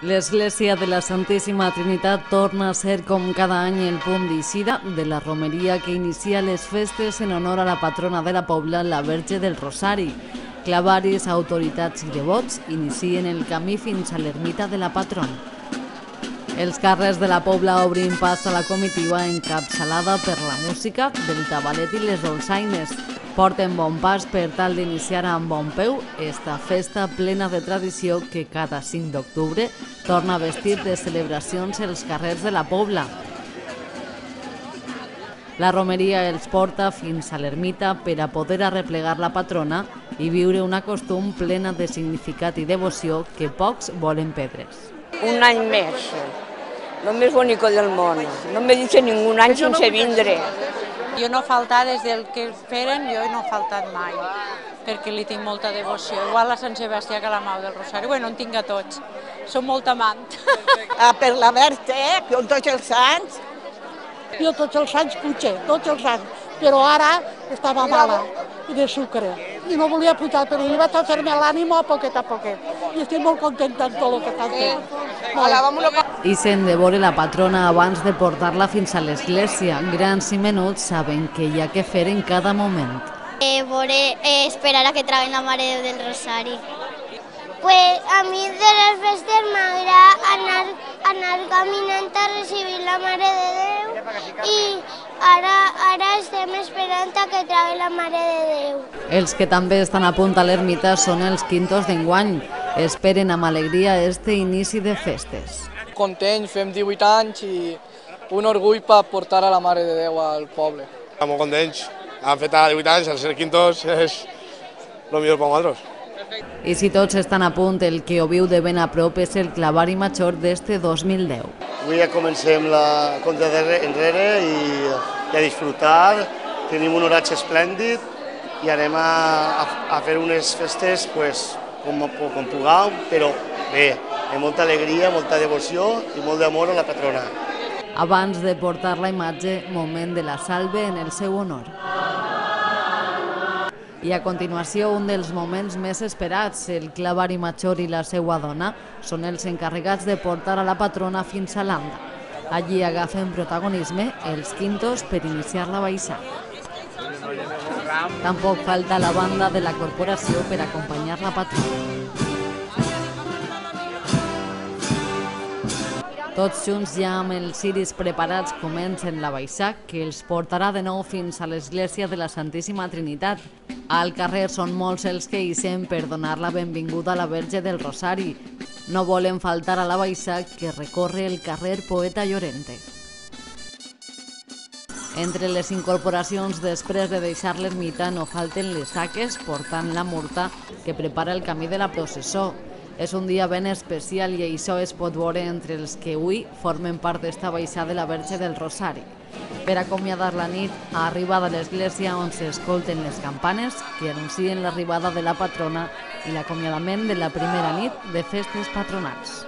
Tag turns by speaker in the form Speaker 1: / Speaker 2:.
Speaker 1: L'església de la Santíssima Trinitat torna a ser com cada any el punt d'eixida de la romeria que inicia les festes en honor a la patrona de la Pobla, la Verge del Rosari. Clavaris, autoritats i devots inicien el camí fins a l'ermita de la patrona. Els carrers de la Pobla obrin pas a la comitiva encapçalada per la música del tabalet i les dolçaines. Porten bon pas per tal d'iniciar amb bon peu esta festa plena de tradició que cada 5 d'octubre torna a vestir de celebracions els carrers de la Pobla. La romeria els porta fins a l'ermita per a poder arreplegar la patrona i viure una costum plena de significat i devoció que pocs volen perdre's.
Speaker 2: Un any més, lo més bonic del món. No me deixa ningú any sense vindre.
Speaker 3: Jo no faltar des del que feren, jo no he faltat mai, perquè li tinc molta devoció. Igual a Sant Sebastià que a la Mau del Rosari. Bueno, en tinc a tots. Som molt amant.
Speaker 4: Per la Verge, jo tots els anys.
Speaker 5: Jo tots els anys puig, tots els anys. Però ara estava mala de sucre i no volia pujar, però li vaig a fer-me l'ànimo a poquet a poquet. I estic molt contenta amb tot el que estan fent.
Speaker 1: I se'n de veure la patrona abans de portar-la fins a l'església. Grans i menuts saben què hi ha que fer en cada moment.
Speaker 6: Esperar a que traguen la Mare de Déu del Rosari. Pues a mi de les festes m'agrada anar caminant a recibir la Mare de Déu i ara estem esperant a que traguen la Mare de Déu.
Speaker 1: Els que també estan a punt a l'ermita són els quintos d'enguany. Esperen amb alegria este inici de festes.
Speaker 7: Contents, fem 18 anys i un orgull per portar a la Mare de Déu al poble.
Speaker 8: Estem molt contents. Han fet 18 anys, el ser quintos és el millor per nosaltres.
Speaker 1: I si tots estan a punt, el que ho viu de ben a prop és el clavari major d'este 2010.
Speaker 9: Avui ja comencem la compta enrere i a disfrutar. Tenim un horatge esplèndid i anem a fer unes festes com puguem, però bé, amb molta alegria, molta devoció i molt d'amor a la patrona.
Speaker 1: Abans de portar la imatge, moment de la salve en el seu honor. I a continuació, un dels moments més esperats, el clavari major i la seva dona són els encarregats de portar a la patrona fins a l'anda. Allí agafen protagonisme els quintos per iniciar la baixada. Tampoc falta la banda de la corporació per acompanyar la patrona. Tots junts ja amb els ciris preparats comencen la baixada que els portarà de nou fins a l'església de la Santíssima Trinitat. Al carrer són molts els que ixen per donar la benvinguda a la Verge del Rosari. No volen faltar a la baixada que recorre el carrer Poeta Llorente. Entre les incorporacions després de deixar l'ermita no falten les saques portant la murta que prepara el camí de la processó. És un dia ben especial i això es pot veure entre els que avui formen part d'esta baixada de la Verge del Rosari. Per acomiadar la nit, arriba de l'església on s'escolten les campanes que anuncien l'arribada de la patrona i l'acomiadament de la primera nit de festes patronals.